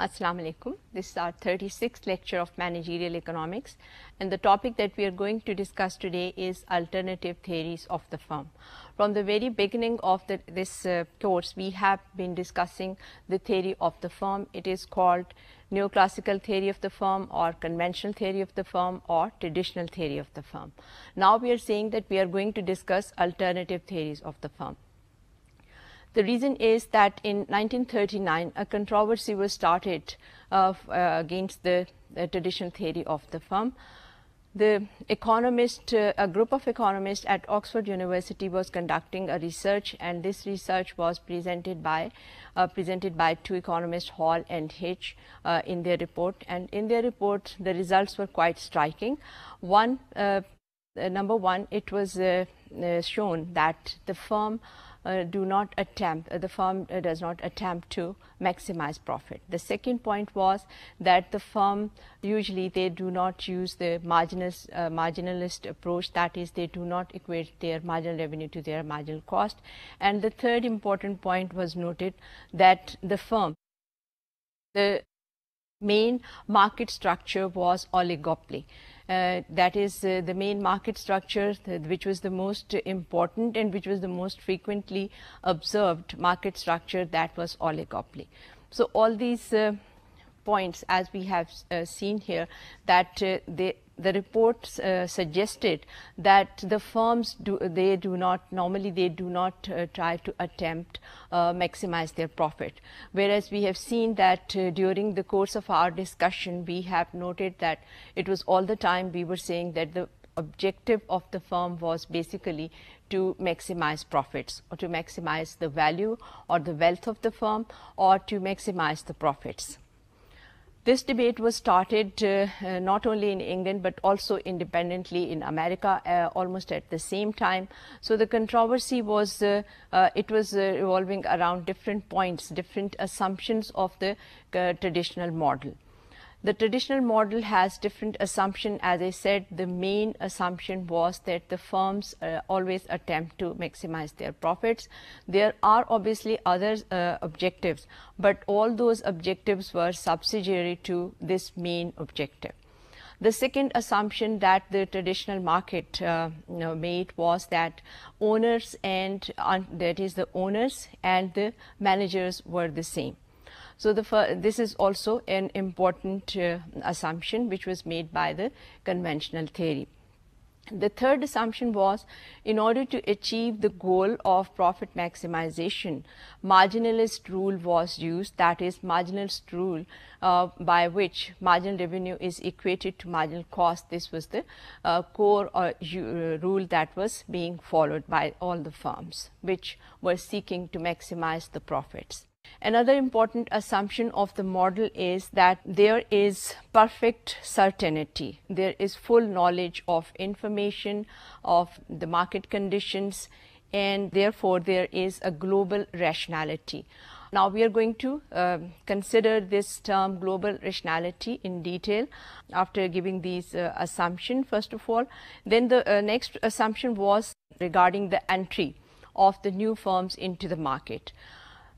Assalamu alaikum. This is our 36th lecture of managerial economics, and the topic that we are going to discuss today is alternative theories of the firm. From the very beginning of this course, we have been discussing the theory of the firm. It is called neoclassical theory of the firm, or conventional theory of the firm, or traditional theory of the firm. Now we are saying that we are going to discuss alternative theories of the firm. The reason is that in 1939, a controversy was started against the traditional theory of the firm. The economist, a group of economists at Oxford University was conducting a research, and this research was presented by two economists, Hall and Hitch, in their report. And in their report, the results were quite striking. Number one, it was shown that the firm does not attempt to maximize profit. The second point was that the firm usually they do not use the marginalist approach, that is, they do not equate their marginal revenue to their marginal cost. And the third important point was noted that the firm, the main market structure was oligopoly. That is the main market structure which was the most important and which was the most frequently observed market structure, that was oligopoly. So all these points, as we have seen here, that the report suggested that the firms normally do not try to attempt maximize their profit, whereas we have seen that during the course of our discussion we have noted that it was all the time we were saying that the objective of the firm was basically to maximize profits, or to maximize the value or the wealth of the firm, or to maximize the profits. This debate was started not only in England but also independently in America almost at the same time. So the controversy was revolving around different points, different assumptions of the traditional model. The traditional model has different assumptions. As I said, the main assumption was that the firms always attempt to maximize their profits. There are obviously other objectives, but all those objectives were subsidiary to this main objective. The second assumption that the traditional market made was that owners and the owners and the managers were the same. So this is also an important assumption which was made by the conventional theory. The third assumption was, in order to achieve the goal of profit maximization, marginalist rule was used, that is, marginalist rule by which marginal revenue is equated to marginal cost. This was the core rule that was being followed by all the firms which were seeking to maximize the profits. Another important assumption of the model is that there is perfect certainty. There is full knowledge of information, of the market conditions, and therefore there is a global rationality. Now we are going to consider this term global rationality in detail after giving these assumptions first of all. Then the next assumption was regarding the entry of the new firms into the market.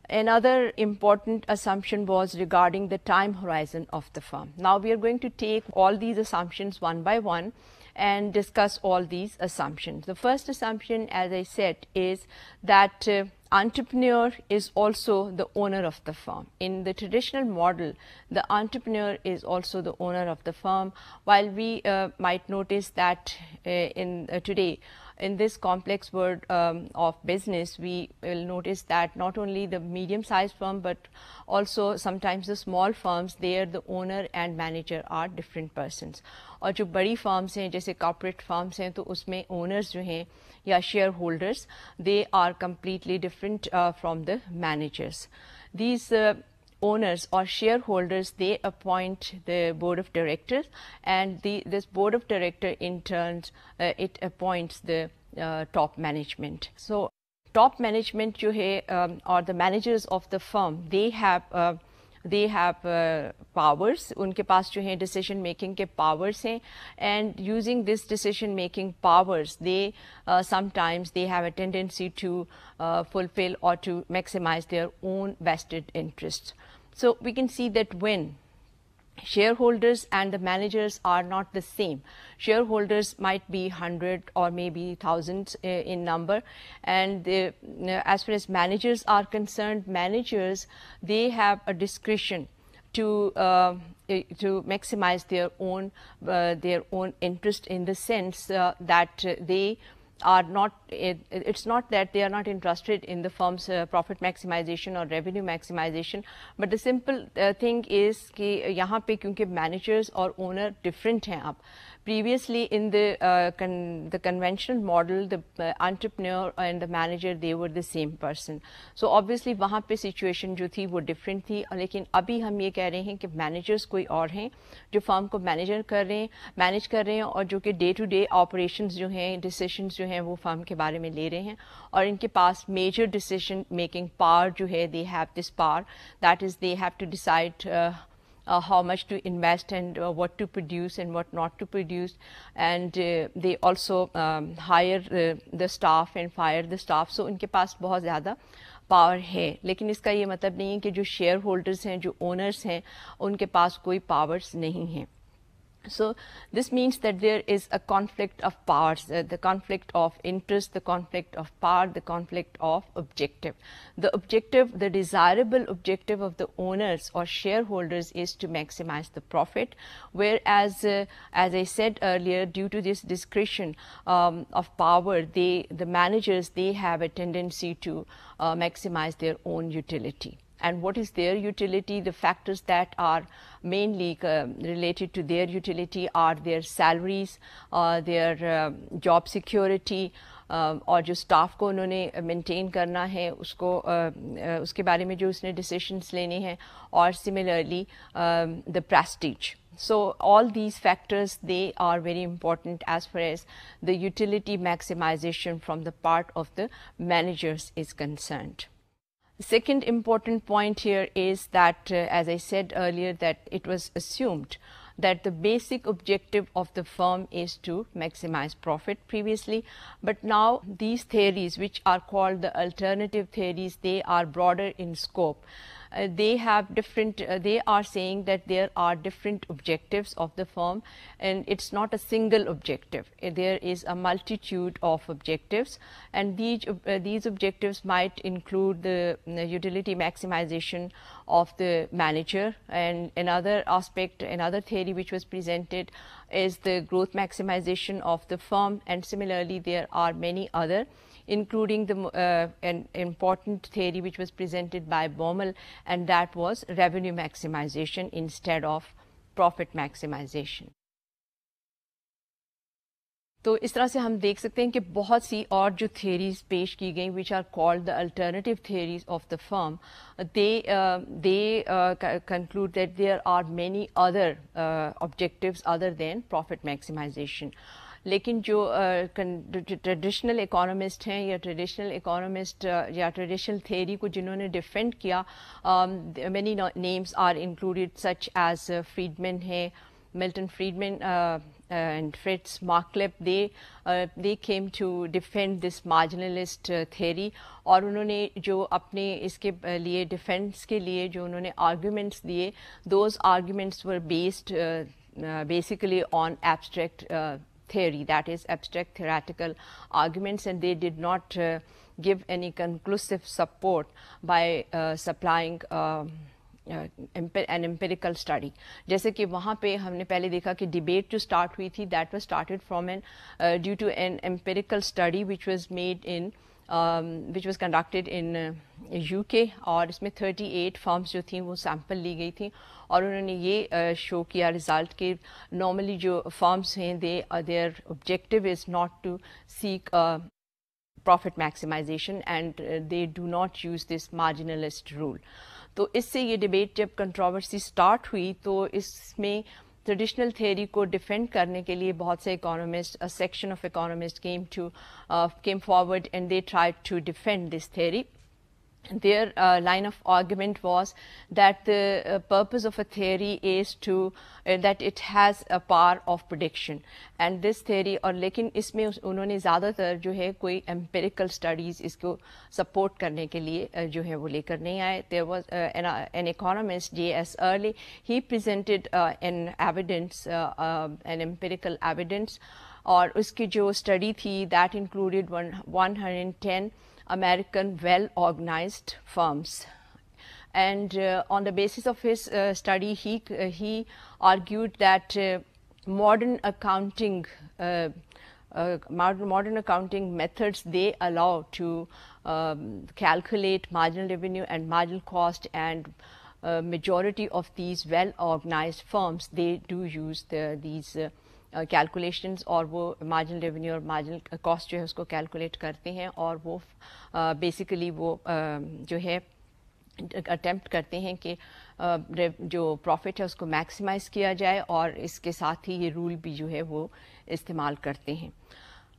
Another important assumption was regarding the time horizon of the firm. Now we are going to take all these assumptions one by one and discuss all these assumptions. The first assumption, as I said, is that entrepreneur is also the owner of the firm. In the traditional model, the entrepreneur is also the owner of the firm, while we might notice that today, in this complex world of business, we will notice that not only the medium-sized firm but also sometimes the small firms, there the owner and manager are different persons. और जो बड़ी firms हैं जैसे corporate firms हैं तो उसमें owners जो हैं या shareholders, they are completely different from the managers. These owners or shareholders, they appoint the board of directors, and this board of director in turn it appoints the top management. So top management जो है or the managers of the firm, they have powers. उनके पास जो है decision making के powers हैं, and using this decision making powers, they sometimes they have a tendency to fulfill or to maximize their own vested interests. So we can see that when shareholders and the managers are not the same. Shareholders might be 100 or maybe thousands in number, and as far as managers are concerned, managers, they have a discretion to maximize their own interest, in the sense that they are not, it's not that they are not interested in the firm's profit maximization or revenue maximization, but the simple thing is कि यहाँ पे क्योंकि managers और owner different हैं अब. Previously in the conventional model, the entrepreneur and the manager, they were the same person. So obviously वहाँ पे situation जो थी वो different थी, लेकिन अभी हम ये कह रहे हैं कि managers कोई और हैं जो firm को manage कर रहे हैं और जो कि day to day operations जो हैं, decisions जो हैं वो firm के बारे में ले रहे हैं, और इनके पास major decision making power जो है, they have this power, that is they have to decide how much to invest and what to produce and what not to produce, and they also hire the staff and fire the staff. So उनके पास बहुत ज़्यादा power है, लेकिन इसका ये मतलब नहीं है कि जो शेयर होल्डर्स हैं, जो ओनर्स हैं, उनके पास कोई पावर्स नहीं हैं. So this means that there is a conflict of powers, the conflict of interest, the conflict of power, the conflict of objective. The objective, the desirable objective of the owners or shareholders is to maximize the profit, whereas as I said earlier, due to this discretion of power, the managers, they have a tendency to maximize their own utility. And what is their utility? The factors that are mainly related to their utility are their salaries, their job security, और जो staff को उन्होंने maintain करना है उसको उसके बारे में जो उसने डिसीशंस लेने हैं, और similarly the Prestige. So all these factors, they are very important as far as the utility maximization from the part of the managers is concerned. The second important point here is that, as I said earlier, that it was assumed that the basic objective of the firm is to maximize profit previously, but now these theories, which are called the alternative theories, they are broader in scope. They have different, they are saying that there are different objectives of the firm, and it's not a single objective. There is a multitude of objectives, and these objectives might include the utility maximization of the manager, and another aspect, another theory which was presented is the growth maximization of the firm, and similarly there are many other, including an important theory which was presented by Baumol, and that was revenue maximization instead of profit maximization. तो इस तरह से हम देख सकते हैं कि बहुत सी और जो theories पेश की गई which are called the alternative theories of the firm, they conclude that there are many other objectives other than profit maximization. लेकिन जो ट्रेडिशनल इकोनॉमिस्ट हैं या ट्रेडिशनल इकोनॉमिस्ट या ट्रेडिशनल थेरी को जिन्होंने डिफेंड किया, many names are included such as Friedman है, Milton Friedman and Fritz Marklepp. They came to defend this marginalist theory, और उन्होंने जो अपने इसके लिए डिफेंस के लिए जो उन्होंने arguments दिए, those arguments were based basically on abstract theory, that is abstract theoretical arguments, and they did not give any conclusive support by supplying an empirical study. जैसे कि वहाँ पे हमने पहले देखा कि debate जो start हुई थी, that was started from due to an empirical study which was made in which was conducted in UK, और इसमें 38 firms जो थी वो sample ली गई थी, और उन्होंने ये शो किया रिजल्ट कि नॉर्मली जो फर्म्स हैं their objective is not to seek profit maximization, and they do not use this marginalist rule. तो इससे ये डिबेट जब कंट्रोवर्सी स्टार्ट हुई तो इसमें ट्रेडिशनल थ्योरी को डिफेंड करने के लिए बहुत से economist, a section of economists came forward and they tried to defend this theory. their line of argument was that the purpose of a theory is to that it has a power of prediction, and this theory और लेकिन इसमें उन्होंने ज़्यादातर जो है कोई empirical studies इसको support करने के लिए जो है वो लेकर नहीं आए. There was an economist, J.S. Early. He presented an evidence, an empirical evidence, और उसकी जो study थी that included 110 American well-organized firms, and on the basis of his study, he argued that modern accounting methods, they allow to calculate marginal revenue and marginal cost, and majority of these well-organized firms, they do use these calculations और वो marginal revenue और marginal cost जो है उसको calculate करते हैं, और वो बेसिकली वो जो है अटेम्प्ट करते हैं कि जो प्रॉफिट है उसको मैक्सिमाइज़ किया जाए, और इसके साथ ही ये रूल भी जो है वो इस्तेमाल करते हैं.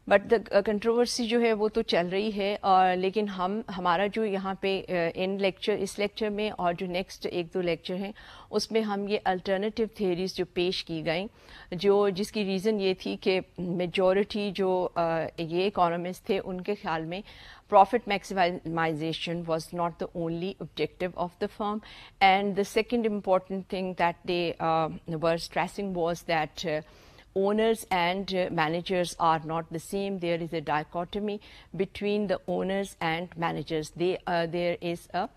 बट द कंट्रोवर्सी जो है वो तो चल रही है, और लेकिन हमारा जो यहाँ पे इस लेक्चर में और जो नेक्स्ट 1-2 लेक्चर हैं उसमें हम ये अल्टरनेटिव थेरीज जो पेश की गई, जिसकी रीज़न ये थी कि मेजॉरिटी जो ये इकोनॉमिस्ट थे उनके ख्याल में profit maximization was not the only objective of the firm, and the second important thing that they were stressing was that owners and managers are not the same. There is a dichotomy between the owners and managers. There is a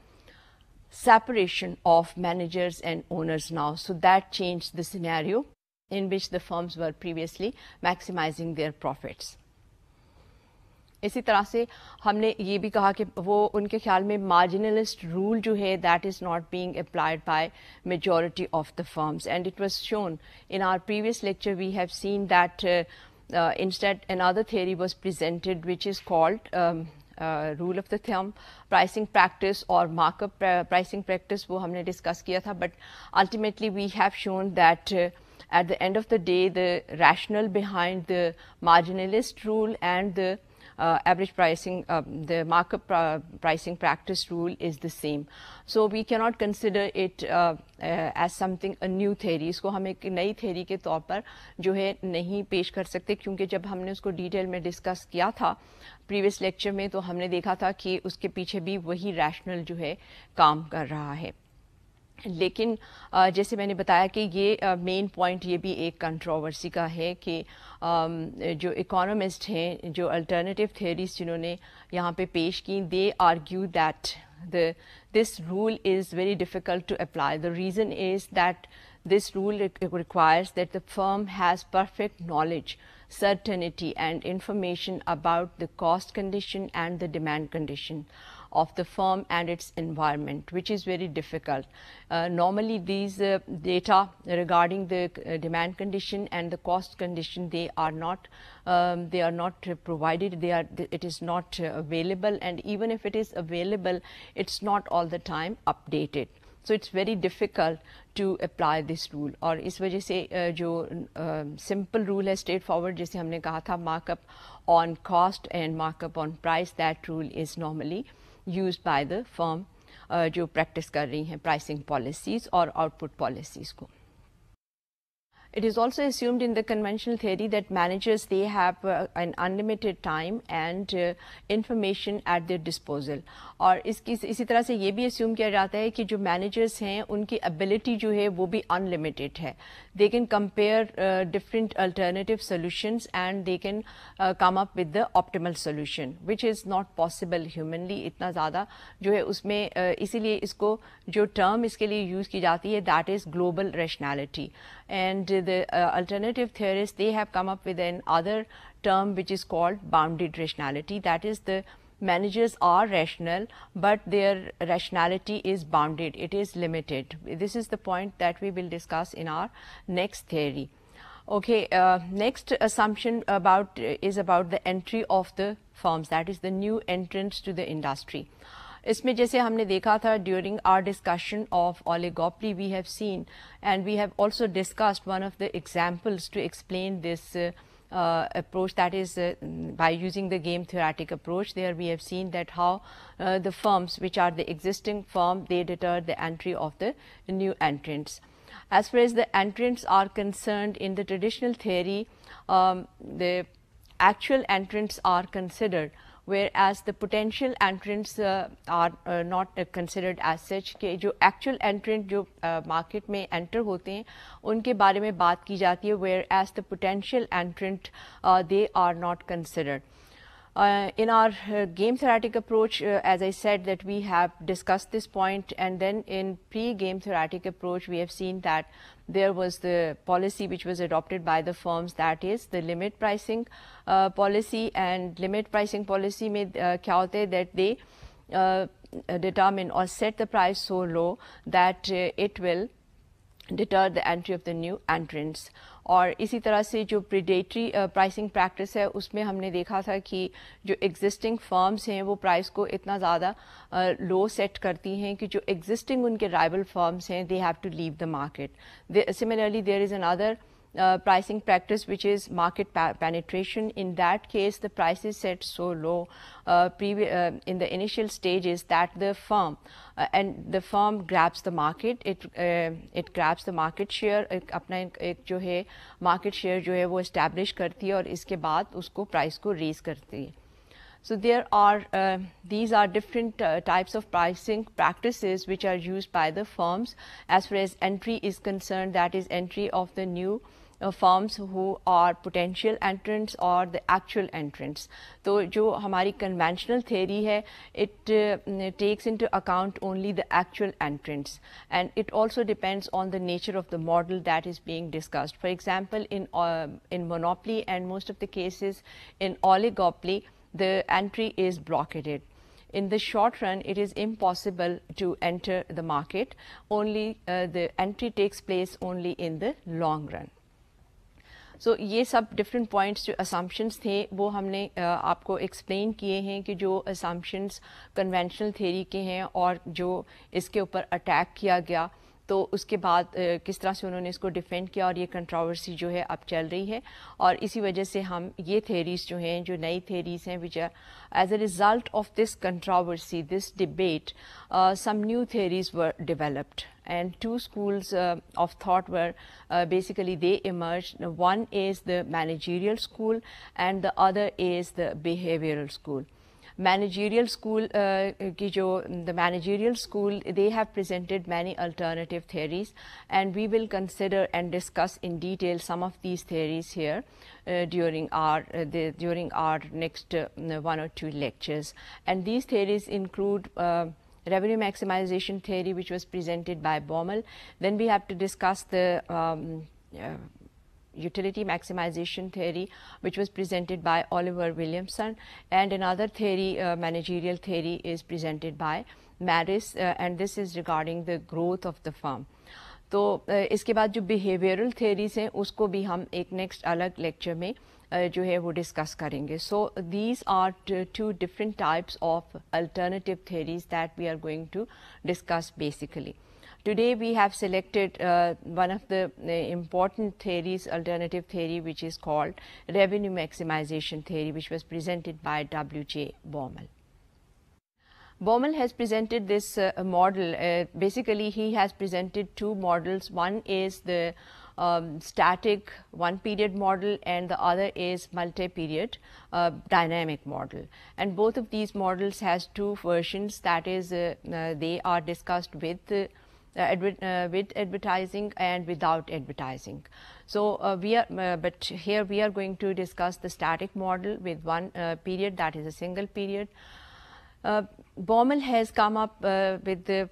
separation of managers and owners now. So that changed the scenario in which the firms were previously maximizing their profits. इसी तरह से हमने ये भी कहा कि वो उनके ख्याल में मार्जिनलिस्ट रूल जो है that is not being applied by majority of the firms, and it was shown in our previous lecture we have seen that instead another theory was presented which is called rule of the thumb pricing practice or markup pricing practice. वो हमने discuss किया था, but ultimately we have shown that at the end of the day the rationale behind the marginalist rule and the average pricing, the markup pricing practice rule is the same. So we cannot consider it as something a new theory. इसको हम एक नई theory के तौर पर जो है नहीं पेश कर सकते, क्योंकि जब हमने उसको डिटेल में डिस्कस किया था प्रीवियस लेक्चर में तो हमने देखा था कि उसके पीछे भी वही रैशनल जो है काम कर रहा है. लेकिन जैसे मैंने बताया कि ये मेन पॉइंट ये भी एक कंट्रोवर्सी का है कि जो इकोनॉमिस्ट हैं, जो अल्टरनेटिव थ्योरीज जिन्होंने यहाँ पे पेश की, दे argue that this rule is very difficult to apply. The reason is that this rule requires that the firm has perfect knowledge, certainty and information about the cost condition and the demand condition of the firm and its environment, which is very difficult. Normally these data regarding the demand condition and the cost condition, they are not provided, it is not available, and even if it is available, it's not all the time updated. So it's very difficult to apply this rule. और इस वजह से जो simple rule है, straightforward, जैसे हमने कहा था, markup on cost and markup on price, that rule is normally used by the firm जो practice कर रही हैं pricing policies और output policies को. It is also assumed in the conventional theory that managers, they have an unlimited time and information at their disposal. और इसी तरह से ये भी assume किया जाता है कि जो managers हैं उनकी ability जो है वो भी unlimited है. They can compare different alternative solutions and they can come up with the optimal solution, which is not possible humanly. इतना ज़्यादा जो है उसमें इसीलिए इसको जो term इसके लिए use की जाती है, that is global rationality. And the alternative theorists, they have come up with another term which is called bounded rationality. That is, the managers are rational, but their rationality is bounded, it is limited. This is the point that we will discuss in our next theory. Okay, next assumption is about the entry of the firms, that is the new entrants to the industry. इसमें जैसे हमने देखा था during our discussion of oligopoly, we have seen and we have also discussed one of the examples to explain this approach, that is by using the game theoretic approach. There we have seen that how the firms which are the existing firm, they deter the entry of the new entrants. As far as the entrants are concerned, in the traditional theory, the actual entrants are considered, whereas the potential entrants are not considered as such. कि जो actual entrant जो market में enter होते हैं उनके बारे में बात की जाती है, whereas the potential entrant they are not considered. In our game theoretic approach, as I said, that we have discussed this point, and then in pre-game theoretic approach we have seen that there was the policy which was adopted by the firms, that is the limit pricing policy. And limit pricing policy में क्या होता है that they determine or set the price so low that it will deter the entry of the new entrants. और इसी तरह से जो predatory pricing practice है उसमें हमने देखा था कि जो existing firms हैं वो price को इतना ज़्यादा low set करती हैं कि जो existing उनके rival firms हैं they have to leave the market. Similarly, there is another pricing practice which is market penetration. In that case, the price is set so low in the initial stages that the firm grabs the market. It grabs the market share, अपना एक जो है market share जो है वो establish करती है और इसके बाद उसको price को raise करती है. So there are these are different types of pricing practices which are used by the firms. As far as entry is concerned, that is entry of the new firms who are potential entrants or the actual entrants. तो जो हमारी conventional theory है, it takes into account only the actual entrants, and it also depends on the nature of the model that is being discussed. For example, in monopoly and most of the cases in oligopoly, the entry is blockaded. In the short run, it is impossible to enter the market. Only the entry takes place only in the long run. So ये सब different points जो assumptions थे वो हमने आपको explain किए हैं कि जो assumptions conventional theory के हैं और जो इसके ऊपर attack किया गया, तो उसके बाद किस तरह से उन्होंने इसको डिफेंड किया और ये कंट्रोवर्सी जो है अब चल रही है. और इसी वजह से हम ये थेरीज़ जो हैं, जो नई थेरीज़ हैं, which as a result of this controversy, this debate, some new theories were developed, and two schools of thought were basically they emerged. One is the managerial school and the other is the behavioral school. Managerial school की जो the managerial school, they have presented many alternative theories, and we will consider and discuss in detail some of these theories here during our next one or two lectures. And these theories include revenue maximization theory, which was presented by Baumol. Then we have to discuss the utility maximization theory, which was presented by Oliver Williamson, and another theory, managerial theory, is presented by Maris, and this is regarding the growth of the firm. तो इसके बाद जो behavioral theories हैं उसको भी हम एक next अलग lecture में जो है वो discuss करेंगे. So these are two different types of alternative theories that we are going to discuss basically. Today we have selected one of the important theories, alternative theory, which is called revenue maximization theory, which was presented by W.J. Baumol. Baumol has presented this model. Basically, he has presented two models. One is the static one-period model, and the other is multi-period dynamic model. And both of these models has two versions. That is, they are discussed with advertising and without advertising. So but here we are going to discuss the static model with one period, that is a single period. Baumol has come up with the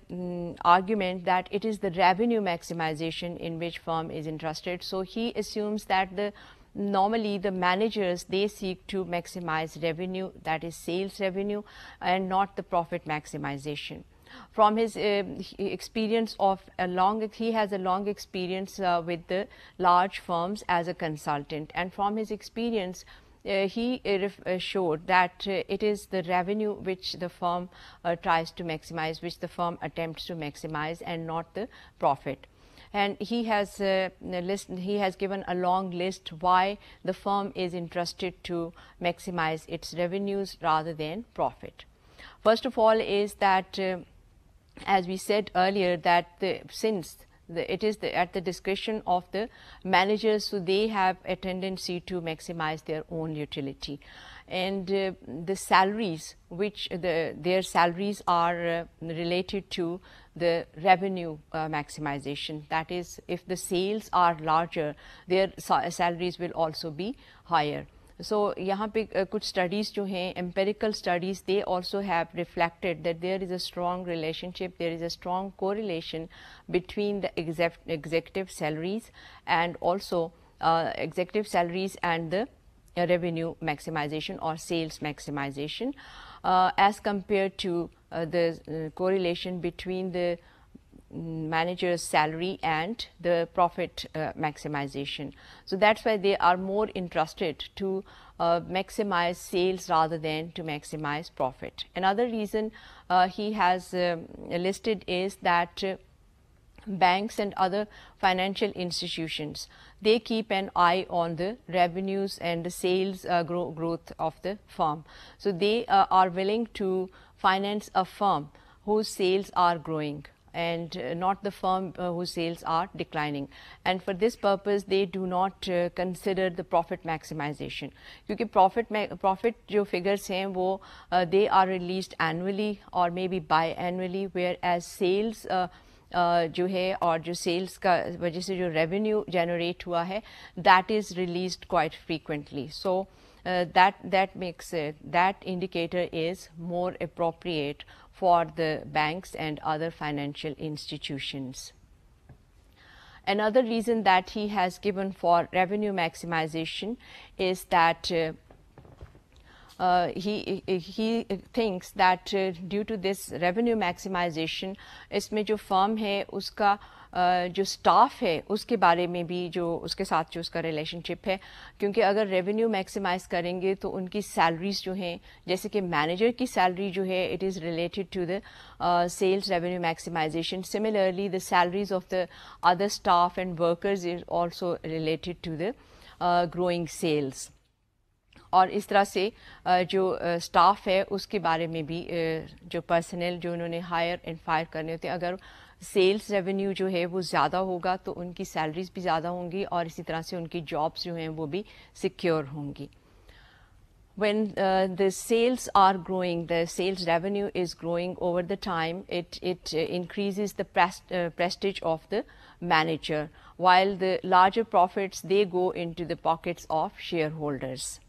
argument that it is the revenue maximization in which firm is interested. So he assumes that normally the managers, they seek to maximize revenue, that is sales revenue, and not the profit maximization. From his experience of he has a long experience with the large firms as a consultant, and from his experience he showed that it is the revenue which the firm tries to maximize, which the firm attempts to maximize, and not the profit. and he has given a long list why the firm is interested to maximize its revenues rather than profit. First of all is that as we said earlier, that it is at the discretion of the managers, so they have a tendency to maximize their own utility, and the salaries which their salaries are related to the revenue maximization. That is, if the sales are larger, their salaries will also be higher. So यहाँ पे कुछ studies जो हैं, empirical studies, they also have reflected that there is a strong relationship, there is a strong correlation between the executive salaries and also executive salaries and the revenue maximization or sales maximization as compared to the correlation between the manager's salary and the profit maximization. So that's why they are more interested to maximize sales rather than to maximize profit. Another reason he has listed is that banks and other financial institutions, they keep an eye on the revenues and the sales growth of the firm. So they are willing to finance a firm whose sales are growing and not the firm whose sales are declining, and for this purpose they do not consider the profit maximization, क्योंकि profit जो figures हैं वो they are released annually or maybe biannually, whereas sales जो है और जो sales का वजह से जो revenue generate हुआ है, that is released quite frequently. So that makes it, that indicator is more appropriate for the banks and other financial institutions. Another reason that he has given for revenue maximization is that he thinks that due to this revenue maximization, इसमें जो firm है उसका जो staff है उसके बारे में भी जो उसके साथ जो उसका relationship है, क्योंकि अगर revenue maximize करेंगे तो उनकी salaries जो हैं, जैसे कि manager की salary जो है, it is related to the sales revenue maximization. Similarly, the salaries of the other staff and workers is also related to the growing sales. और इस तरह से जो स्टाफ है उसके बारे में भी जो पर्सनल जो उन्होंने हायर एंड फायर करने होते हैं, अगर सेल्स रेवेन्यू जो है वो ज़्यादा होगा तो उनकी सैलरीज भी ज़्यादा होंगी और इसी तरह से उनकी जॉब्स जो हैं वो भी सिक्योर होंगी. When the sales are growing, the sales revenue is growing over the time, it increases the prestige of the manager, while the larger profits, they go into the pockets of shareholders.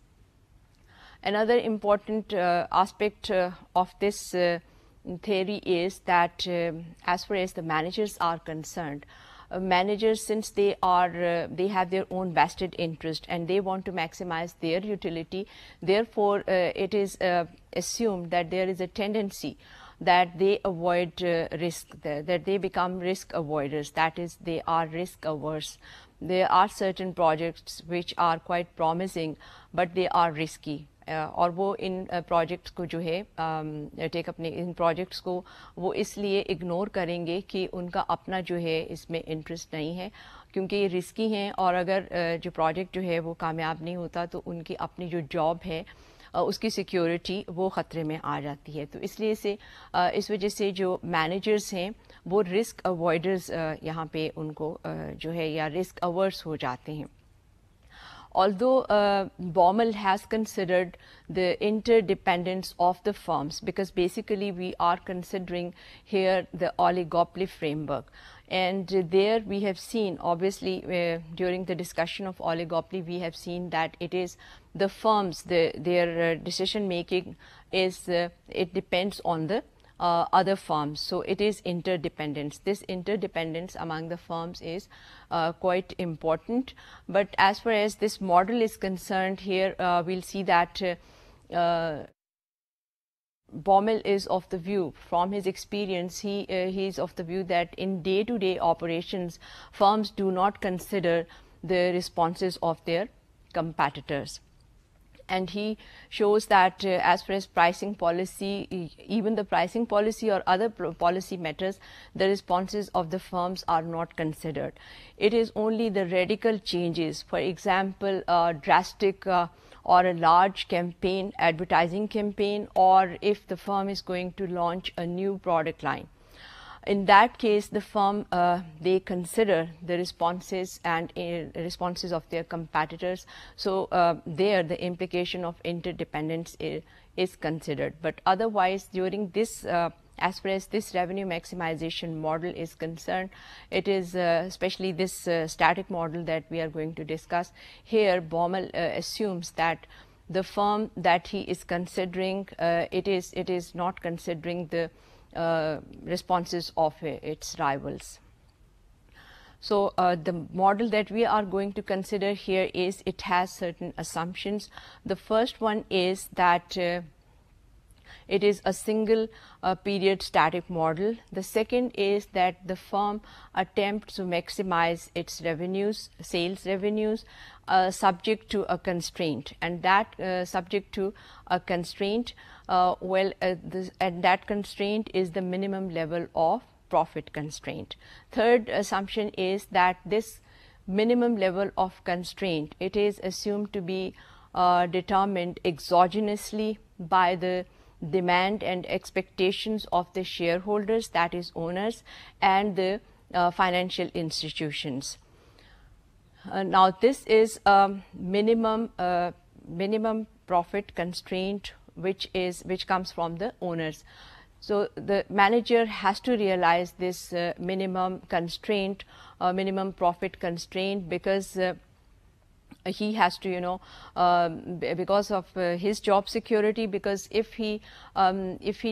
Another important aspect of this theory is that as far as the managers are concerned, managers, since they have their own vested interest and they want to maximize their utility, therefore it is assumed that there is a tendency that they avoid risk, that they become risk avoiders, that is, they are risk averse. There are certain projects which are quite promising but they are risky. और वो इन projects को जो है इन projects को वो इसलिए ignore करेंगे कि उनका अपना जो है इसमें इंटरेस्ट नहीं है, क्योंकि ये रिस्की हैं और अगर जो प्रोजेक्ट जो है वो कामयाब नहीं होता तो उनकी अपनी जो जॉब है उसकी सिक्योरिटी वो ख़तरे में आ जाती है. तो इसलिए से इस वजह से जो मैनेजर्स हैं वो रिस्क अवॉइडर्स यहाँ पे उनको जो है या रिस्क अवर्स हो जाते हैं. Although Baumol has considered the interdependence of the firms, because basically we are considering here the oligopoly framework, and there we have seen, obviously during the discussion of oligopoly, we have seen that it is the firms, their decision making is it depends on the other firms, so it is interdependence. This interdependence among the firms is quite important. But as far as this model is concerned, here we'll see that Baumol is of the view, from his experience, he is of the view that in day-to-day operations, firms do not consider the responses of their competitors. And he shows that as far as pricing policy, even the pricing policy or other policy matters, the responses of the firms are not considered. It is only the radical changes, for example, drastic or a large campaign, advertising campaign, or if the firm is going to launch a new product line. In that case, the firm, they consider the responses and responses of their competitors. So there the implication of interdependence is considered. But otherwise, during this, as far as this revenue maximization model is concerned, it is especially this static model that we are going to discuss here. Baumol assumes that the firm that he is considering, it is not considering the responses of its rivals. So the model that we are going to consider here is, it has certain assumptions. The first one is that it is a single period static model. The second is that the firm attempts to maximize its revenues, sales revenues, subject to a constraint, and that subject to a constraint, and that constraint is the minimum level of profit constraint. Third assumption is that this minimum level of constraint, it is assumed to be determined exogenously by the demand and expectations of the shareholders, that is owners, and the financial institutions. Now this is a minimum profit constraint which comes from the owners. So the manager has to realize this minimum constraint, minimum profit constraint, because he has to, because of his job security, because if he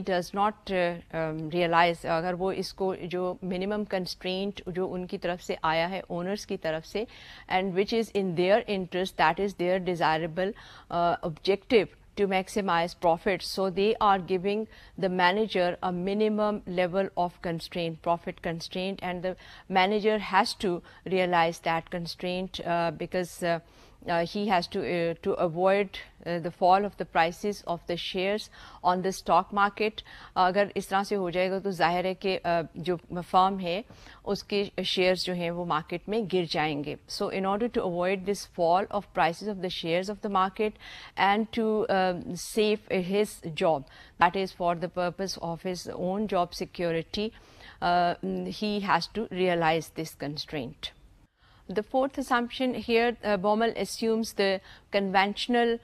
does not realize, अगर वो इसको जो minimum constraint जो उनकी तरफ से आया है, owners की तरफ से, and which is in their interest, that is their desirable objective to maximize profits. So they are giving the manager a minimum level of constraint, profit constraint, and the manager has to realize that constraint because he has to avoid the fall of the prices of the shares on the stock market. अगर इस तरह से हो जाएगा तो जाहिर है कि जो फर्म है उसके shares जो हैं वो market में गिर जाएंगे. So in order to avoid this fall of prices of the shares of the market and to save his job, that is for the purpose of his own job security, he has to realize this constraint. The fourth assumption here, Baumol assumes the conventional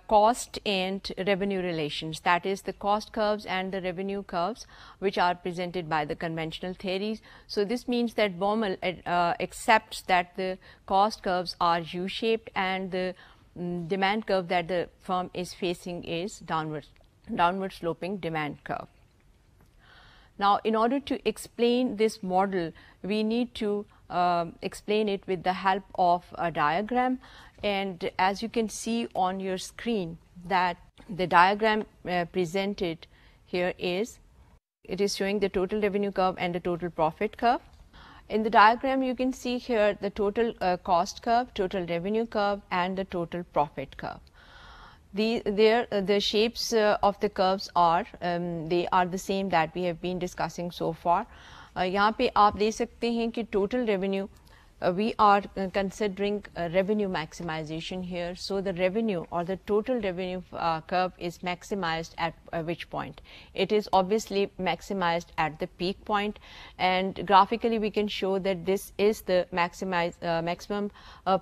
cost and revenue relations, that is the cost curves and the revenue curves which are presented by the conventional theories. So this means that Baumol accepts that the cost curves are U-shaped and the demand curve that the firm is facing is downward sloping demand curve. Now in order to explain this model, we need to explain it with the help of a diagram, and as you can see on your screen that the diagram presented here is, it is showing the total revenue curve and the total profit curve. In the diagram you can see here the total cost curve, total revenue curve, and the total profit curve. The shapes of the curves are they are the same that we have been discussing so far. यहाँ पे आप देख सकते हैं कि total revenue, we are considering revenue maximization here. So the revenue or the total revenue curve is maximized at which point? It is obviously maximized at the peak point, and graphically we can show that this is the maximum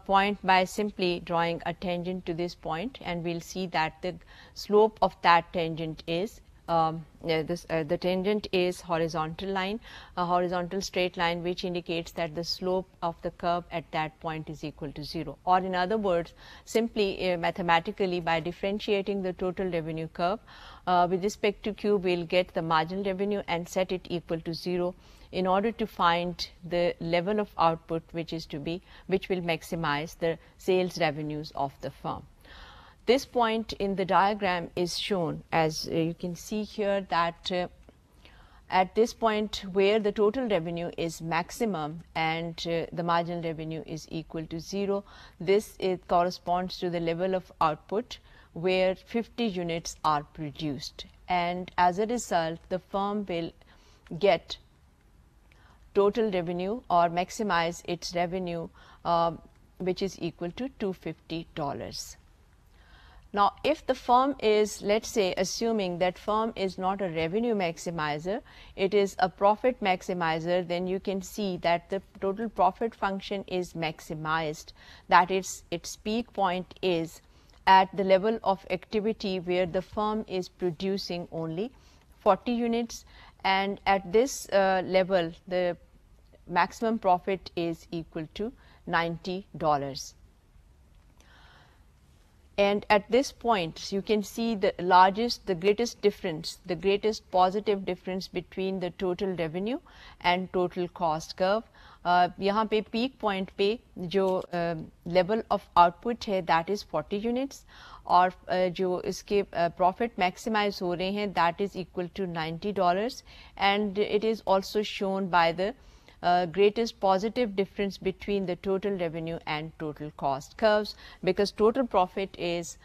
point by simply drawing a tangent to this point, and we'll see that the slope of that tangent is the tangent is horizontal line, a horizontal straight line, which indicates that the slope of the curve at that point is equal to 0. Or in other words, simply mathematically by differentiating the total revenue curve with respect to Q, we'll get the marginal revenue and set it equal to 0 in order to find the level of output which will maximize the sales revenues of the firm. This point in the diagram is shown, as you can see here, that at this point where the total revenue is maximum and the marginal revenue is equal to 0, this corresponds to the level of output where 50 units are produced, and as a result the firm will get total revenue or maximize its revenue which is equal to $250. Now, if the firm is, let's say, assuming that firm is not a revenue maximizer, it is a profit maximizer, then you can see that the total profit function is maximized, that its peak point is at the level of activity where the firm is producing only 40 units, and at this level the maximum profit is equal to $90. And at this point you can see the greatest difference, the greatest positive difference between the total revenue and total cost curve. यहाँ पे peak point पे जो level of output है that is 40 units, और जो इसके profit maximize हो रहे हैं that is equal to $90, and it is also shown by the greatest positive difference between the total revenue and total cost curves, because total profit is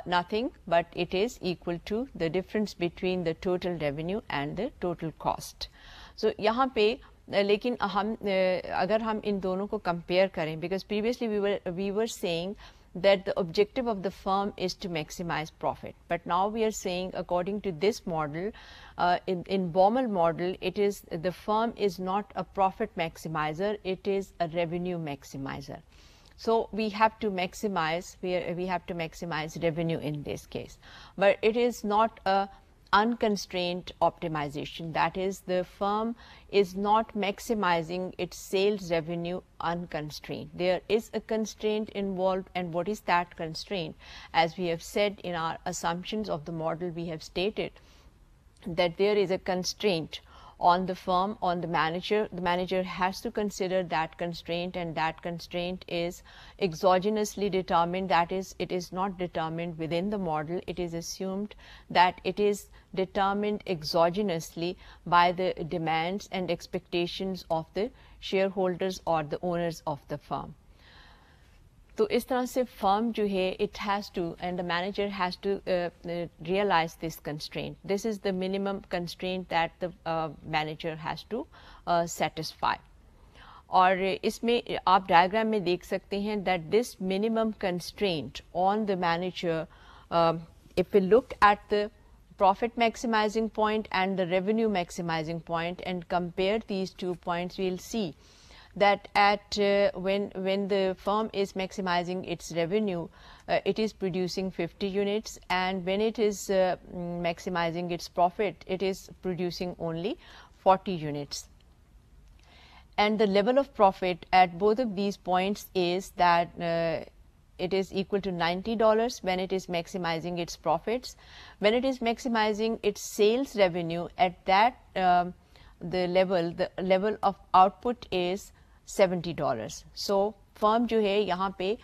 nothing but it is equal to the difference between the total revenue and the total cost. So यहाँ पे लेकिन हम अगर हम इन दोनों को compare करें, because previously we were saying that the objective of the firm is to maximize profit, but now we are saying according to this model, in Baumol model, it is the firm is not a profit maximizer, it is a revenue maximizer. So we have to maximize, we have to maximize revenue in this case, but it is not a unconstrained optimization, that is the firm is not maximizing its sales revenue unconstrained. There is a constraint involved, and what is that constraint? As we have said in our assumptions of the model, we have stated that there is a constraint on the firm, on the manager. The manager has to consider that constraint, and that constraint is exogenously determined, that is, it is not determined within the model, it is assumed that it is determined exogenously by the demands and expectations of the shareholders or the owners of the firm. तो इस तरह से firm जो है, it has to, and the manager has to realize this constraint. This is the minimum constraint that the manager has to satisfy. और इसमें आप diagram में देख सकते हैं that this minimum constraint on the manager, if we look at the profit maximizing point and the revenue maximizing point and compare these 2 points, we will see that at when the firm is maximizing its revenue, it is producing 50 units, and when it is maximizing its profit, it is producing only 40 units. And the level of profit at both of these points is that it is equal to $90 when it is maximizing its profits. When it is maximizing its sales revenue, at that the level of output is $70. So firm जो है यहाँ पे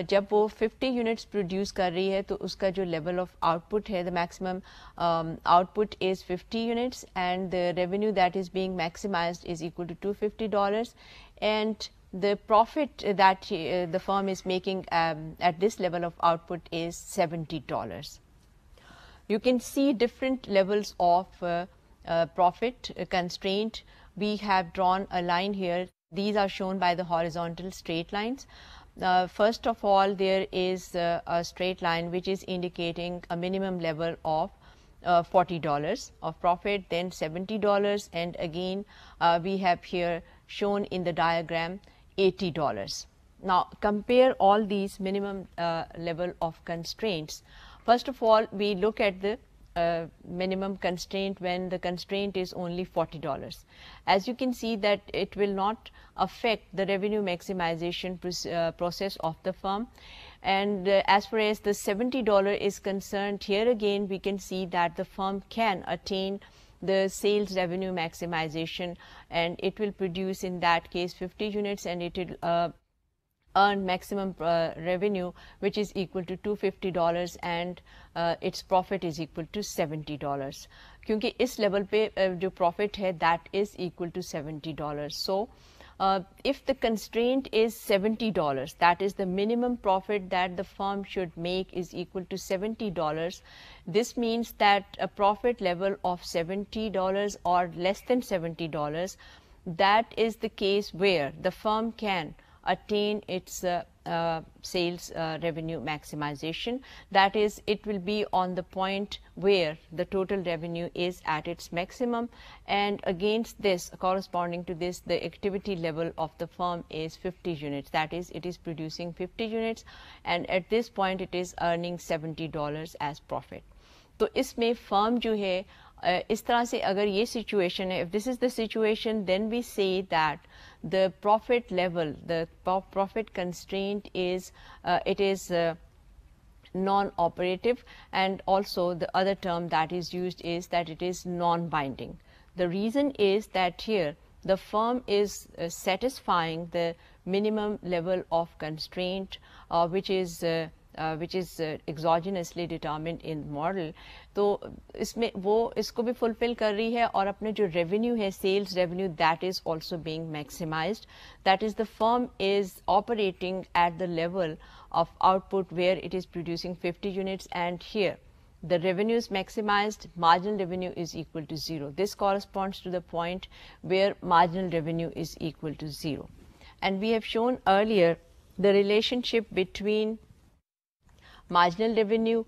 जब वो 50 units produce कर रही है, तो उसका जो level of output है, the maximum output is 50 units, and the revenue that is being maximized is equal to $250, and the profit that the firm is making at this level of output is $70. You can see different levels of profit constraint. We have drawn a line here. These are shown by the horizontal straight lines. First of all, there is a straight line which is indicating a minimum level of $40 of profit, then $70, and again we have here shown in the diagram $80. Now compare all these minimum level of constraints. First of all, we look at the minimum constraint when the constraint is only $40. As you can see that it will not affect the revenue maximization process of the firm. And as far as the $70 is concerned, here again we can see that the firm can attain the sales revenue maximization, and it will produce in that case 50 units, and it will earn maximum revenue which is equal to $250, and its profit is equal to $70, क्योंकि इस level पे जो profit है that is equal to $70. So if the constraint is $70, that is the minimum profit that the firm should make is equal to $70, this means that a profit level of $70 or less than $70, that is the case where the firm can attain its sales revenue maximization. That is, it will be on the point where the total revenue is at its maximum, and against this, corresponding to this, the activity level of the firm is 50 units. That is, it is producing 50 units, and at this point it is earning $70 as profit. तो इसमें firm जो है इस तरह से अगर ये situation है, if this is the situation, then we say that the profit level, the profit constraint is non-operative, and also the other term that is used is that it is non-binding. The reason is that here the firm is satisfying the minimum level of constraint which is exogenously determined in model. तो इसमें वो इसको भी fulfill कर रही है, और अपने जो revenue है, sales revenue, that is also being maximized. That is, the firm is operating at the level of output where it is producing 50 units, and here the revenue is maximized, marginal revenue is equal to 0. This corresponds to the point where marginal revenue is equal to 0. And we have shown earlier the relationship between marginal revenue,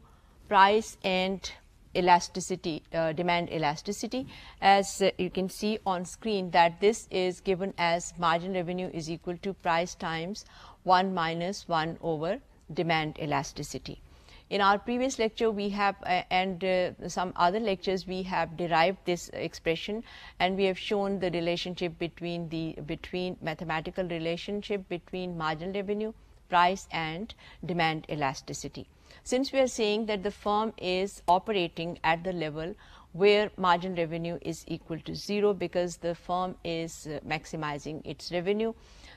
price, and elasticity, demand elasticity. As you can see on screen, that this is given as marginal revenue is equal to price times 1 minus 1 over demand elasticity. In our previous lecture we have and some other lectures we have derived this expression, and we have shown the relationship between mathematical relationship between marginal revenue, price, and demand elasticity. Since we are saying that the firm is operating at the level where marginal revenue is equal to 0 because the firm is maximizing its revenue,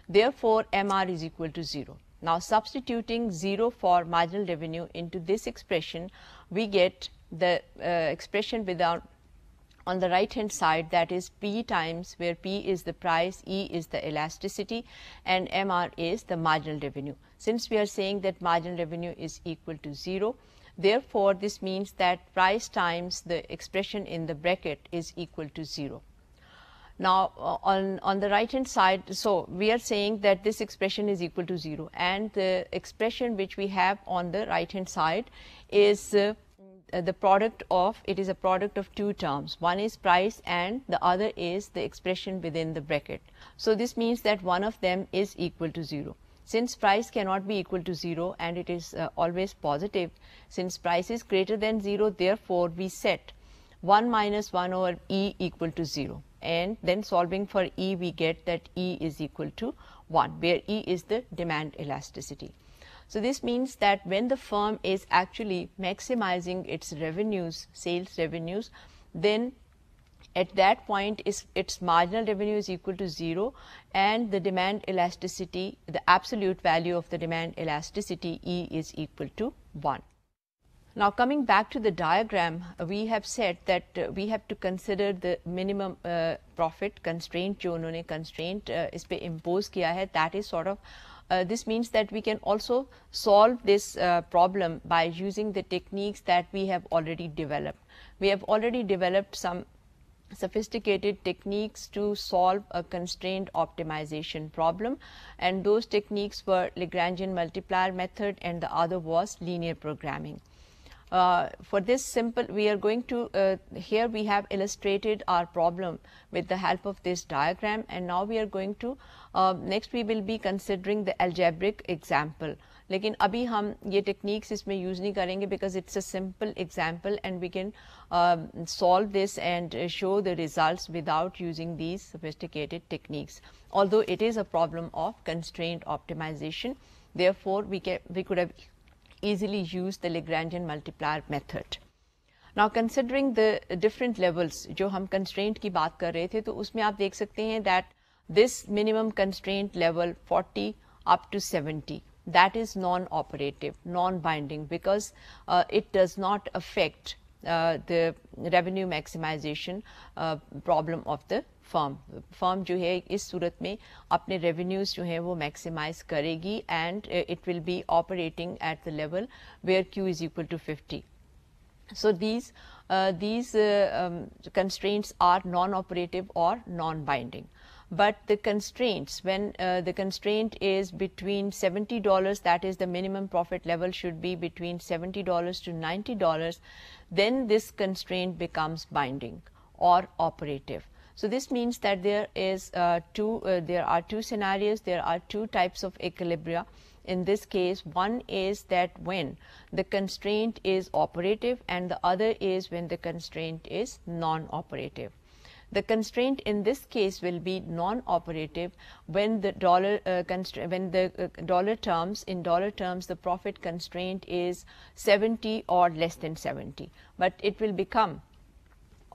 therefore MR is equal to 0. Now substituting 0 for marginal revenue into this expression, we get the expression without on the right hand side, that is P times, where P is the price, E is the elasticity, and MR is the marginal revenue. Since we are saying that marginal revenue is equal to 0, therefore this means that price times the expression in the bracket is equal to 0. Now on the right hand side, so we are saying that this expression is equal to 0, and the expression which we have on the right hand side is the product of, it is a product of two terms. One is price and the other is the expression within the bracket. So this means that one of them is equal to 0. Since price cannot be equal to 0 and it is always positive, since price is greater than 0, therefore we set 1 minus 1 over E equal to 0, and then solving for E we get that E is equal to 1, where E is the demand elasticity. So this means that when the firm is actually maximizing its revenues, sales revenues, then at that point its marginal revenue is equal to 0, and the demand elasticity, the absolute value of the demand elasticity E is equal to 1. Now coming back to the diagram, we have said that we have to consider the minimum profit constraint जो उन्होंने constraint इस पे impose किया है, that is sort of this means that we can also solve this problem by using the techniques that we have already developed. We have already developed some sophisticated techniques to solve a constraint optimization problem, and those techniques were Lagrangian multiplier method and the other was linear programming. For this simple, we are going to, here we have illustrated our problem with the help of this diagram, and now we are going to, next we will be considering the algebraic example. लेकिन अभी हम ये techniques इसमें use नहीं करेंगे because it's a simple example and we can solve this and show the results without using these sophisticated techniques. Although it is a problem of constraint optimization, therefore we could have easily use the Lagrangian multiplier method. Now considering the different levels जो हम constraint की बात कर रहे थे, तो उसमें आप देख सकते हैं that this minimum constraint level 40 up to 70, that is non-operative, non-binding, because it does not affect the revenue maximization problem of the firm. Firm जो है इस सूरत में अपने revenues जो हैं वो maximize करेगी and it will be operating at the level where Q is equal to 50. So these constraints are non-operative or non-binding. But the constraints, when the constraint is between $70, that is the minimum profit level should be between $70 to $90, then this constraint becomes binding or operative. So this means that there are two scenarios, there are two types of equilibria. In this case, one is that when the constraint is operative and the other is when the constraint is non-operative. The constraint in this case will be non-operative when the dollar terms the profit constraint is 70 or less than 70, but it will become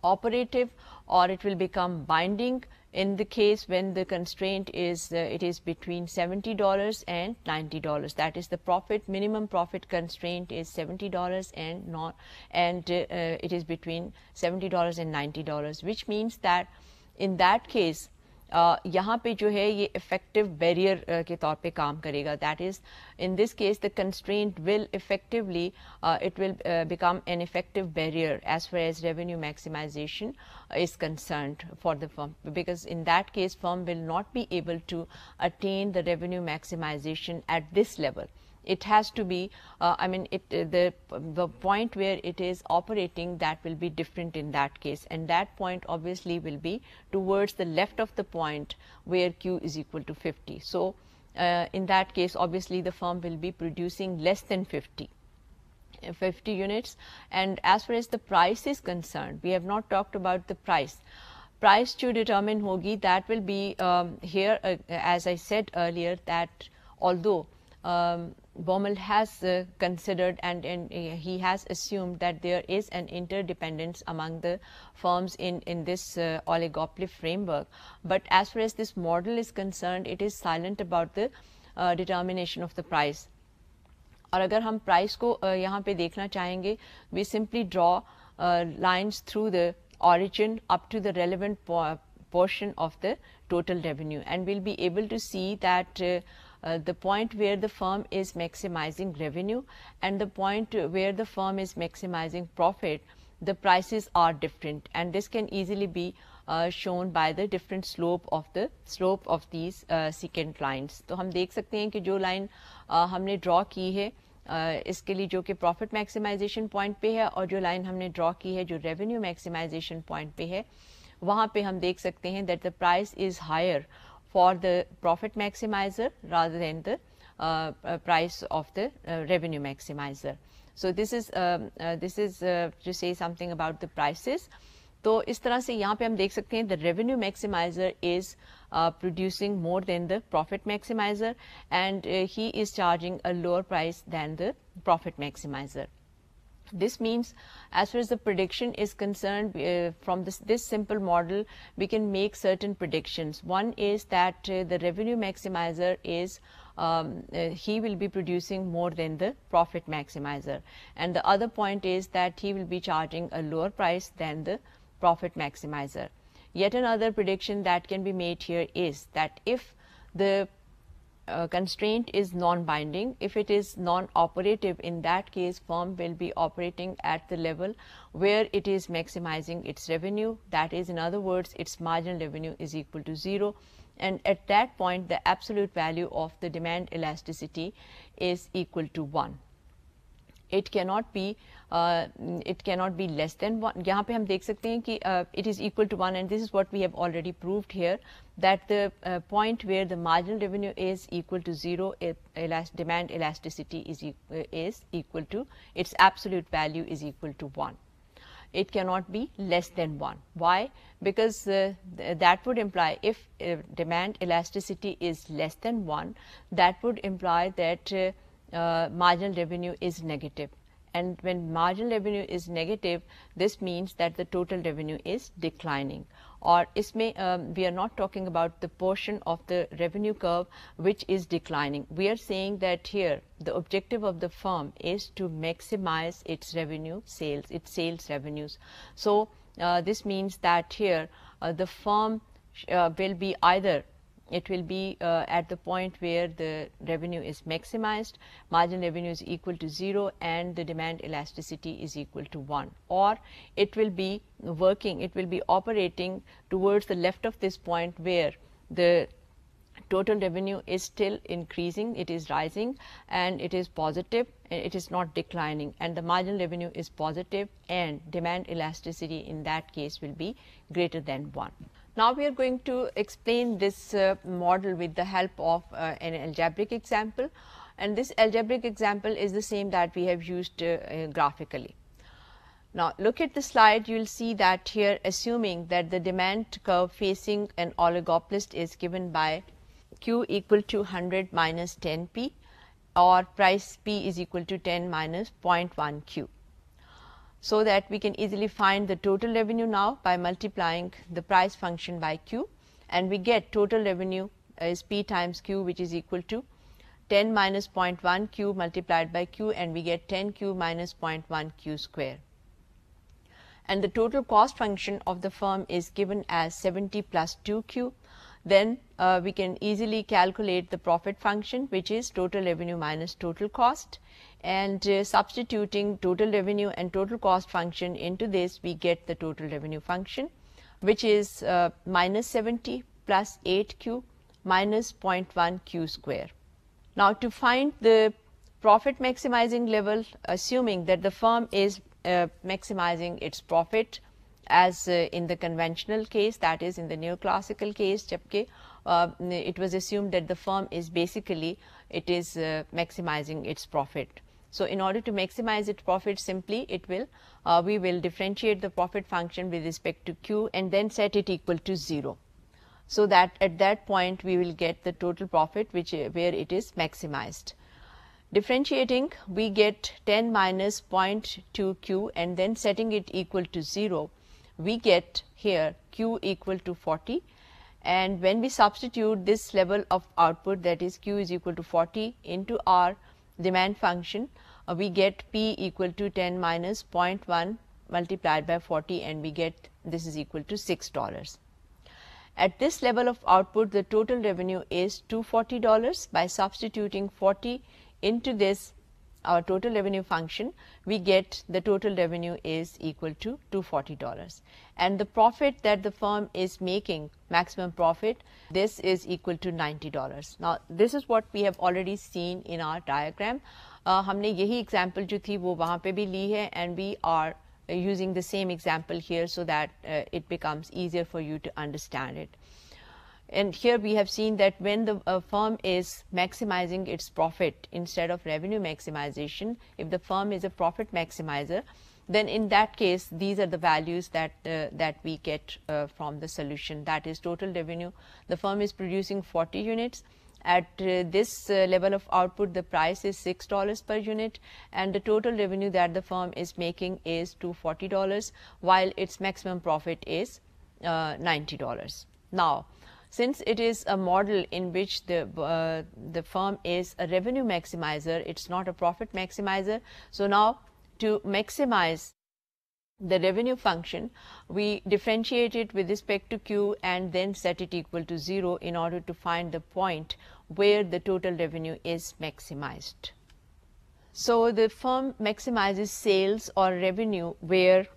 operative or it will become binding in the case when the constraint is it is between $70 and $90. That is, the minimum profit constraint is $70 and it is between $70 and $90, which means that in that case यहाँ पे जो है ये effective barrier के तौर पे काम करेगा. That is, in this case the constraint will effectively it will become an effective barrier as far as revenue maximization is concerned for the firm, because in that case firm will not be able to attain the revenue maximization at this level. It has to be the point where it is operating, that will be different in that case, and that point obviously will be towards the left of the point where Q is equal to 50. So in that case obviously the firm will be producing less than 50 units. And as far as the price is concerned, we have not talked about the price to determine hogi. That will be here as I said earlier, that although Baumol has considered and he has assumed that there is an interdependence among the firms in this oligopoly framework, but as far as this model is concerned, it is silent about the determination of the price. और अगर हम price को यहाँ पे देखना चाहेंगे, we simply draw lines through the origin up to the relevant portion of the total revenue, and we'll be able to see that the point where the firm is maximizing revenue and the point where the firm is maximizing profit, the prices are different, and this can easily be shown by the different slope of these secant lines. तो हम देख सकते हैं कि जो line हमने draw की है इसके लिए जो कि profit maximization point पे है, और जो line हमने draw की है जो revenue maximization point पे है, वहाँ पे हम देख सकते हैं that the price is higher for the profit maximizer rather than the price of the revenue maximizer. So this is to say something about the prices. तो इस तरह से यहाँ पे हम देख सकते हैं the revenue maximizer is producing more than the profit maximizer, and he is charging a lower price than the profit maximizer. This means as far as the prediction is concerned, from this simple model we can make certain predictions. One is that the revenue maximizer is he will be producing more than the profit maximizer, and the other point is that he will be charging a lower price than the profit maximizer. Yet another prediction that can be made here is that if the constraint is non-binding, if it is non-operative, in that case firm will be operating at the level where it is maximizing its revenue, that is, in other words, its marginal revenue is equal to 0, and at that point the absolute value of the demand elasticity is equal to 1. It cannot be less than 1. यहाँ पे हम देख सकते हैं कि it is equal to 1, and this is what we have already proved here, that the point where the marginal revenue is equal to 0, demand elasticity is equal to, its absolute value is equal to 1. It cannot be less than 1. Why? Because that would imply, if demand elasticity is less than 1, that would imply that marginal revenue is negative, and when marginal revenue is negative, this means that the total revenue is declining. Or इसमें we are not talking about the portion of the revenue curve which is declining. We are saying that here the objective of the firm is to maximize its revenue sales, its sales revenues. So this means that here the firm will be either it will be at the point where the revenue is maximized, marginal revenue is equal to 0 and the demand elasticity is equal to 1, or it will be working, it will be operating towards the left of this point where the total revenue is still increasing, it is rising and it is positive, it is not declining, and the marginal revenue is positive and demand elasticity in that case will be greater than 1. Now we are going to explain this model with the help of an algebraic example, and this algebraic example is the same that we have used graphically. Now look at the slide, you will see that here, assuming that the demand curve facing an oligopolist is given by Q equal to 100 minus 10p, or price P is equal to 10 minus 0.1 Q. So that we can easily find the total revenue now by multiplying the price function by Q, and we get total revenue is P times Q, which is equal to 10 minus 0.1 Q multiplied by Q, and we get 10 Q minus 0.1 Q square. And the total cost function of the firm is given as 70 plus 2 Q. Then we can easily calculate the profit function, which is total revenue minus total cost, and substituting total revenue and total cost function into this, we get the total revenue function, which is minus 70 plus 8Q minus 0.1 Q square. Now to find the profit maximizing level, assuming that the firm is maximizing its profit as in the conventional case, that is in the neoclassical case, jabke it was assumed that the firm is basically maximizing its profit. So in order to maximize its profit, simply it will we will differentiate the profit function with respect to Q and then set it equal to 0. So that at that point we will get the total profit which where it is maximized. Differentiating, we get 10 minus 0.2 Q and then setting it equal to 0, we get here Q equal to 40, and when we substitute this level of output, that is Q is equal to 40, into our demand function, we get P equal to 10 minus 0.1 multiplied by 40, and we get this is equal to $6. At this level of output, the total revenue is $240. By substituting 40 into this our total revenue function, we get the total revenue is equal to $240, and the profit that the firm is making, maximum profit, this is equal to $90. Now this is what we have already seen in our diagram. हमने यही example जो थी वो वहाँ पे भी ली है, and we are using the same example here so that it becomes easier for you to understand it. And here we have seen that when the firm is maximizing its profit instead of revenue maximization, if the firm is a profit maximizer, then in that case these are the values that that we get from the solution, that is total revenue. The firm is producing 40 units. At this level of output, the price is $6 per unit, and the total revenue that the firm is making is $240, while its maximum profit is $90. Now since it is a model in which the firm is a revenue maximizer, it's not a profit maximizer. So now to maximize the revenue function, we differentiate it with respect to Q and then set it equal to 0 in order to find the point where the total revenue is maximized. So the firm maximizes sales or revenue where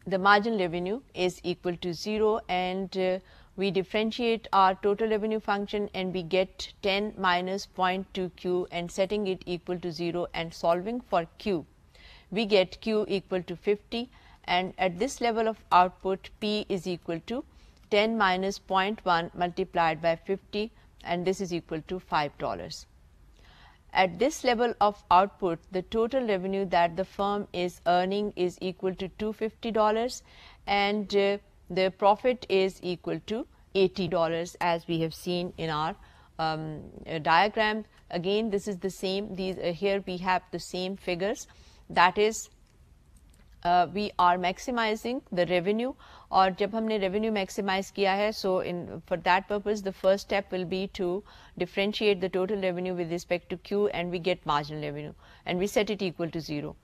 the marginal revenue is equal to 0, and we differentiate our total revenue function and we get 10 minus 0.2 Q, and setting it equal to 0 and solving for Q, we get Q equal to 50, and at this level of output P is equal to 10 minus 0.1 multiplied by 50, and this is equal to $5. At this level of output, the total revenue that the firm is earning is equal to $250, and the profit is equal to $80, as we have seen in our diagram. Again, this is the same, these here we have the same figures. that is we are maximizing the revenue, और जब हमने revenue maximize किया है, so for that purpose the first step will be to differentiate the total revenue with respect to Q, and we get marginal revenue and we set it equal to 0.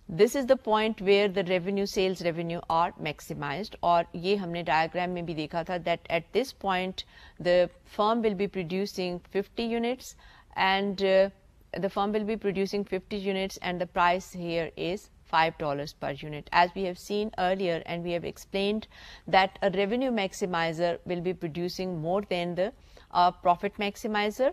This is the point where the revenue, sales revenue are maximized, और ये हमने diagram में भी देखा था that at this point the firm will be producing 50 units and the firm will be producing 50 units and the price here is $5 per unit. As we have seen earlier and we have explained that a revenue maximizer will be producing more than the profit maximizer.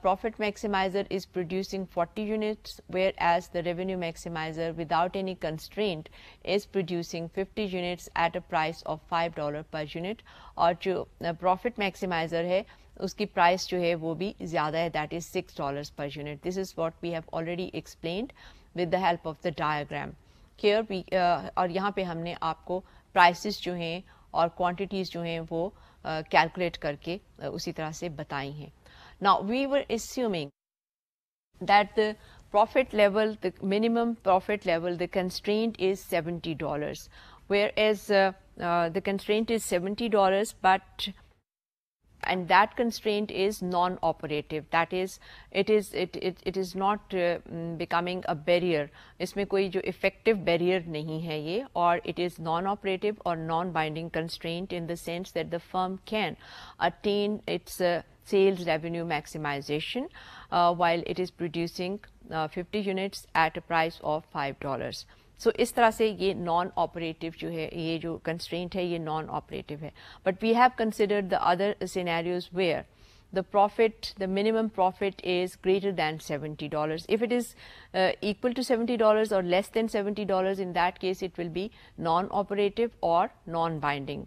Profit maximizer is producing 40 units, whereas the revenue maximizer without any constraint is producing 50 units at a price of $5 per unit. और जो profit maximizer है उसकी price जो है वो भी ज़्यादा है, that is $6 per unit. This is what we have already explained with the help of the diagram. Here we और यहाँ पे हमने आपको prices जो हैं और quantities जो हैं वो calculate करके उसी तरह से बताई हैं. Now we were assuming that the profit level, the minimum profit level, the constraint is $70, whereas the constraint is $70, but and that constraint is non-operative, that is it is not becoming a barrier, इसमें कोई जो effective barrier नहीं है ये, और it is non-operative or non-binding constraint in the sense that the firm can attain its sales revenue maximization while it is producing 50 units at a price of $5. So इस तरह से ये नॉन ऑपरेटिव जो है, ये जो कंस्ट्रेंट है ये नॉन ऑपरेटिव है. But we have considered the other scenarios where the profit, the minimum profit is greater than $70. If it is equal to $70 or less than $70, in that case it will be non-operative or non-binding.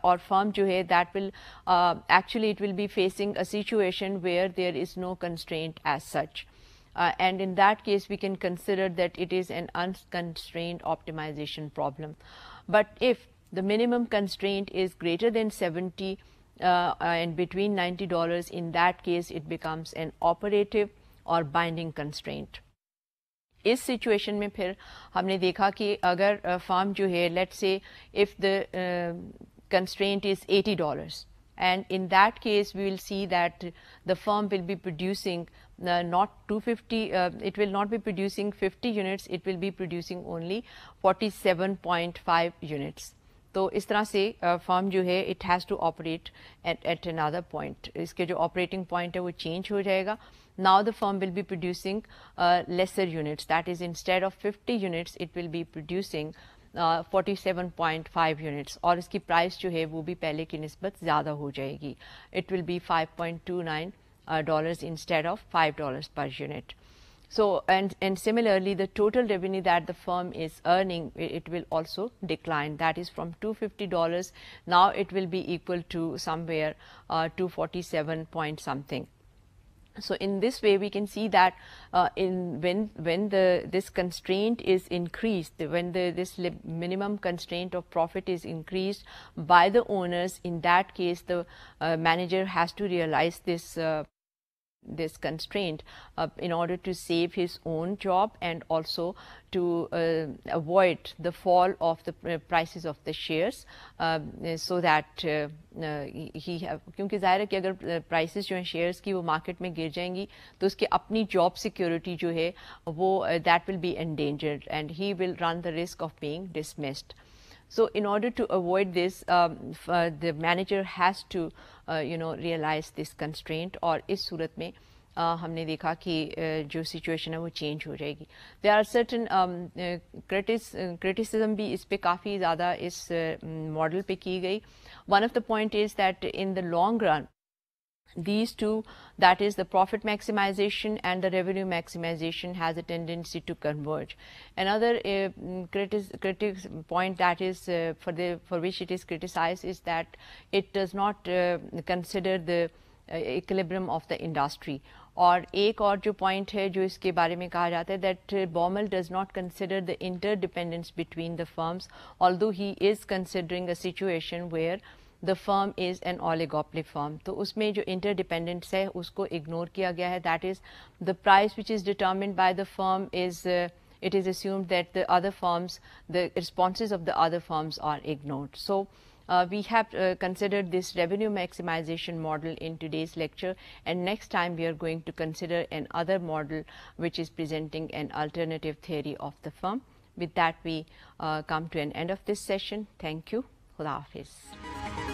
Or firm जो है that will actually it will be facing a situation where there is no constraint as such. And in that case we can consider that it is an unconstrained optimization problem. But if the minimum constraint is greater than 70 and between $90, in that case it becomes an operative or binding constraint. इस situation में फिर हमने देखा कि अगर firm जो है, let's say if the constraint is $80, and in that case we will see that the firm will be producing not 250, it will not be producing 50 units, it will be producing only 47.5 units. तो इस तरह से firm जो है it has to operate at another point. इसके जो operating point है वो change हो जाएगा. Now the firm will be producing lesser units, that is instead of 50 units it will be producing 47.5 units, और इसकी प्राइस जो है वो भी पहले की निस्बत ज़्यादा हो जाएगी. It will be $5.29 instead of $5 per unit. So and similarly the total revenue that the firm is earning, it will also decline, that is from $250 now it will be equal to somewhere 247 point something. So in this way we can see that when this constraint is increased, when this minimum constraint of profit is increased by the owners, in that case the manager has to realize this constraint in order to save his own job and also to avoid the fall of the prices of the shares, so that he have, क्योंकि ज़ाहिर है कि अगर prices जो हैं shares की वो market में गिर जाएंगी तो उसकी अपनी job security जो है वो that will be endangered and he will run the risk of being dismissed. So in order to avoid this, the manager has to realize this constraint, और इस सूरत में हमने देखा कि जो situation है वो change हो जाएगी. There are certain criticism भी इस पे काफ़ी ज़्यादा इस model पे की गई. One of the point is that in the long run these two, that is the profit maximization and the revenue maximization, has a tendency to converge. Another critical point that is for which it is criticized is that it does not consider the equilibrium of the industry. और एक और जो point है जो इसके बारे में कहा जाता है that Baumol does not consider the interdependence between the firms, although he is considering a situation where the firm is an oligopoly firm. तो उसमें जो interdependence है उसको ignore किया गया है, that is the price which is determined by the firm is it is assumed that the other firms, the responses of the other firms are ignored. So we have considered this revenue maximization model in today's lecture, and next time we are going to consider another model which is presenting an alternative theory of the firm. With that, we come to an end of this session. Thank you. Khuda Hafiz.